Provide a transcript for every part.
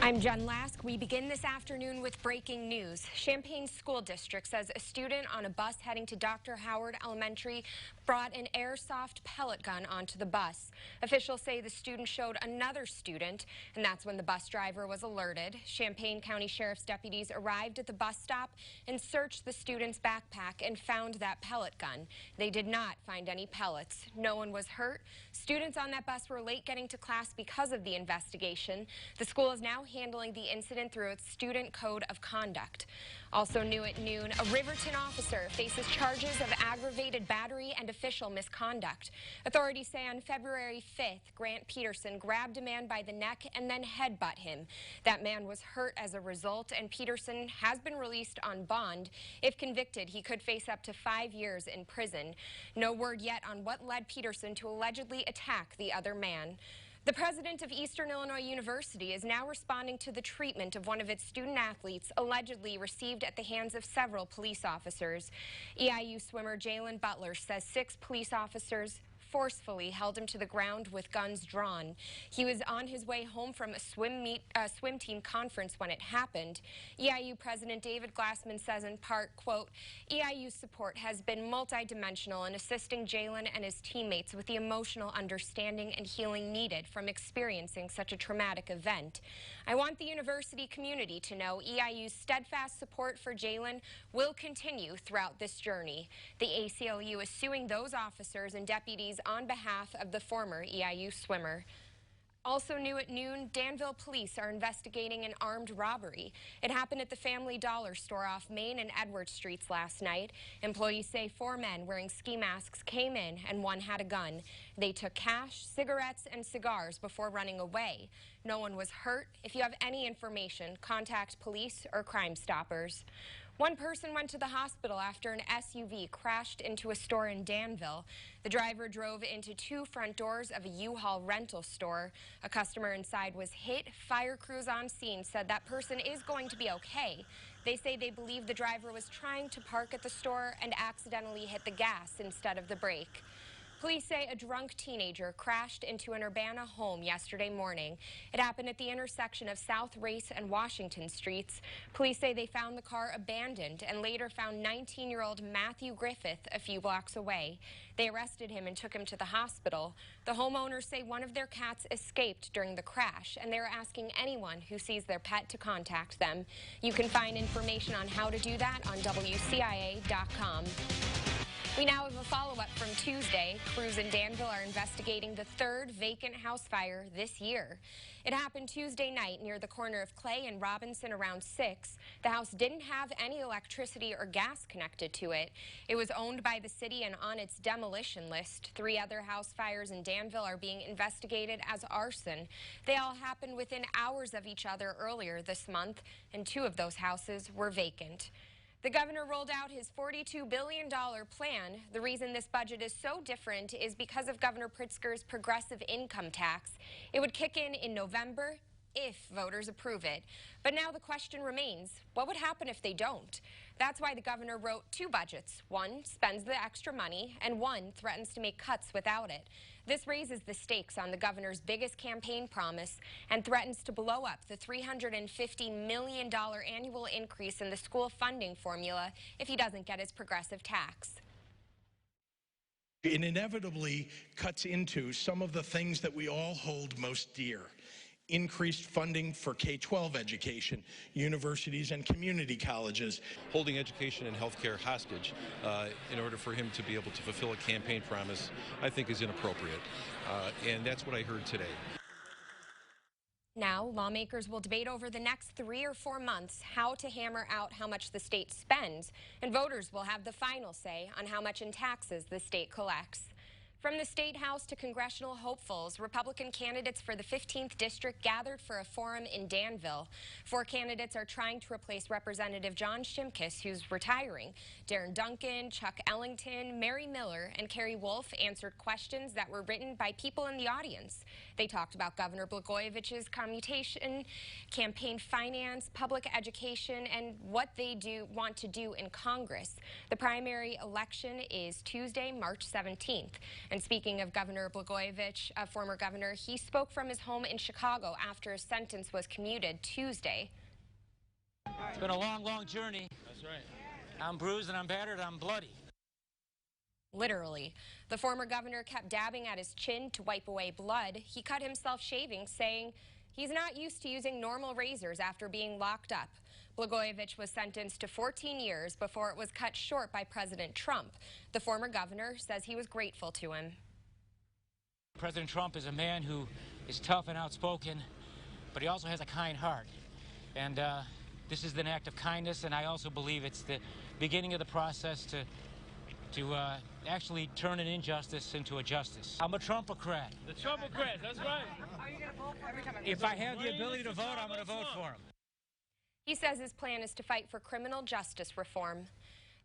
I'm Jen Lask. We begin this afternoon with breaking news. Champaign School District says a student on a bus heading to Dr. Howard Elementary brought an airsoft pellet gun onto the bus. Officials say the student showed another student, and that's when the bus driver was alerted. Champaign County Sheriff's deputies arrived at the bus stop and searched the student's backpack and found that pellet gun. They did not find any pellets. No one was hurt. Students on that bus were late getting to class because of the investigation. The school is now handling the incident through its student code of conduct. Also new at noon, a Riverton officer faces charges of aggravated battery and official misconduct. Authorities say on February 5th, Grant Peterson grabbed a man by the neck and then headbutt him. That man was hurt as a result, and Peterson has been released on bond. If convicted, he could face up to 5 years in prison. No word yet on what led Peterson to allegedly attack the other man. The president of Eastern Illinois University is now responding to the treatment of one of its student athletes allegedly received at the hands of several police officers. EIU swimmer Jalen Butler says 6 police officers forcefully held him to the ground with guns drawn. He was on his way home from a swim team conference when it happened. EIU President David Glassman says in part, quote, EIU's support has been multidimensional in assisting Jalen and his teammates with the emotional understanding and healing needed from experiencing such a traumatic event. I want the university community to know EIU's steadfast support for Jalen will continue throughout this journey. The ACLU is suing those officers and deputies on behalf of the former EIU swimmer. Also new at noon, Danville police are investigating an armed robbery. It happened at the Family Dollar store off Main and Edward Streets last night. Employees say 4 men wearing ski masks came in and one had a gun. They took cash, cigarettes, and cigars before running away. No one was hurt. If you have any information, contact police or Crime Stoppers. One person went to the hospital after an SUV crashed into a store in Danville. The driver drove into 2 front doors of a U-Haul rental store. A customer inside was hit. Fire crews on scene said that person is going to be okay. They say they believe the driver was trying to park at the store and accidentally hit the gas instead of the brake. Police say a drunk teenager crashed into an Urbana home yesterday morning. It happened at the intersection of South Race and Washington Streets. Police say they found the car abandoned and later found 19-year-old Matthew Griffith a few blocks away. They arrested him and took him to the hospital. The homeowners say one of their cats escaped during the crash, and they're asking anyone who sees their pet to contact them. You can find information on how to do that on WCIA.com. We now have a follow-up from Tuesday. Crews in Danville are investigating the 3rd vacant house fire this year. It happened Tuesday night near the corner of Clay and Robinson around 6. The house didn't have any electricity or gas connected to it. It was owned by the city and on its demolition list. 3 other house fires in Danville are being investigated as arson. They all happened within hours of each other earlier this month, and 2 of those houses were vacant. The governor rolled out his $42 billion plan. The reason this budget is so different is because of Governor Pritzker's progressive income tax. It would kick in November if voters approve it. But now the question remains, what would happen if they don't? That's why the governor wrote 2 budgets. One spends the extra money, and one threatens to make cuts without it. This raises the stakes on the governor's biggest campaign promise and threatens to blow up the $350 million annual increase in the school funding formula if he doesn't get his progressive tax. It inevitably cuts into some of the things that we all hold most dear. Increased funding for K-12 education, universities and community colleges. Holding education and healthcare hostage in order for him to be able to fulfill a campaign promise, I think is inappropriate. And that's what I heard today. Now, lawmakers will debate over the next 3 or 4 months how to hammer out how much the state spends, and voters will have the final say on how much in taxes the state collects. From the State House to congressional hopefuls, Republican candidates for the 15th District gathered for a forum in Danville. 4 candidates are trying to replace Representative John Shimkus, who's retiring. Darren Duncan, Chuck Ellington, Mary Miller, and Kerry Wolf answered questions that were written by people in the audience. They talked about Governor Blagojevich's commutation, campaign finance, public education, and what they want to do in Congress. The primary election is Tuesday, March 17th. And speaking of Governor Blagojevich, a former governor, he spoke from his home in Chicago after his sentence was commuted Tuesday. It's been a long, long journey. That's right. I'm bruised and I'm battered, I'm bloody. Literally. The former governor kept dabbing at his chin to wipe away blood. He cut himself shaving, saying he's not used to using normal razors after being locked up. Blagojevich was sentenced to 14 years before it was cut short by President Trump. The former governor says he was grateful to him. President Trump is a man who is tough and outspoken, but he also has a kind heart. And this is an act of kindness, and I also believe it's the beginning of the process to actually turn an injustice into a justice. I'm a Trumpocrat. The Trumpocrat, that's right. Are you going to vote for him? If I have the ability to vote, I'm going to vote for him. He says his plan is to fight for criminal justice reform.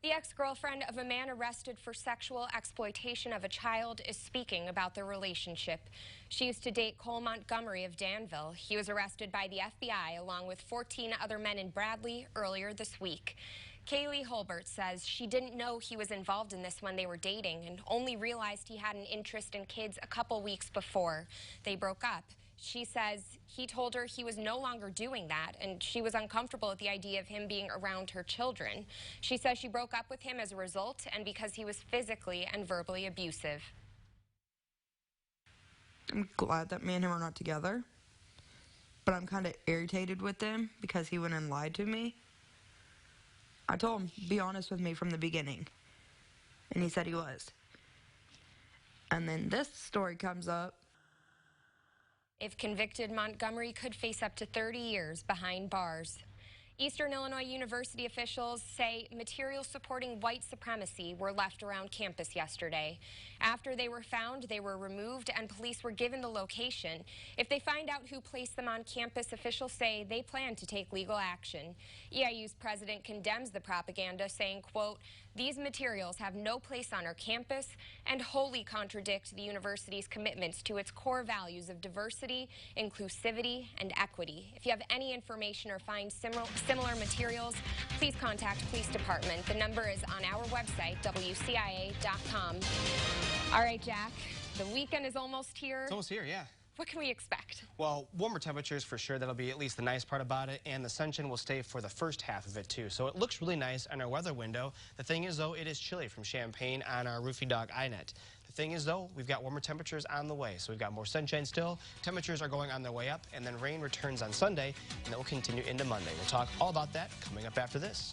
The ex-girlfriend of a man arrested for sexual exploitation of a child is speaking about their relationship. She used to date Cole Montgomery of Danville. He was arrested by the FBI along with 14 other men in Bradley earlier this week. Kaylee Holbert says she didn't know he was involved in this when they were dating and only realized he had an interest in kids a couple weeks before they broke up. She says he told her he was no longer doing that, and she was uncomfortable at the idea of him being around her children. She says she broke up with him as a result and because he was physically and verbally abusive. I'm glad that me and him are not together, but I'm kind of irritated with him because he went and lied to me. I told him, be honest with me from the beginning, and he said he was. And then this story comes up. If convicted, Montgomery could face up to 30 years behind bars. Eastern Illinois University officials say materials supporting white supremacy were left around campus yesterday. After they were found, they were removed and police were given the location. If they find out who placed them on campus, officials say they plan to take legal action. EIU's president condemns the propaganda, saying, quote, "These materials have no place on our campus and wholly contradict the university's commitments to its core values of diversity, inclusivity, and equity. If you have any information or find similar materials, please contact police department. The number is on our website, WCIA.com. All right, Jack, the weekend is almost here. It's almost here, yeah. What can we expect? Well, warmer temperatures for sure. That'll be at least the nice part about it. And the sunshine will stay for the first half of it, too. So it looks really nice on our weather window. The thing is, though, it is chilly from Champaign on our Roofy Dog iNet. The thing is, though, we've got warmer temperatures on the way. So we've got more sunshine still. Temperatures are going on their way up. And then rain returns on Sunday. And that will continue into Monday. We'll talk all about that coming up after this.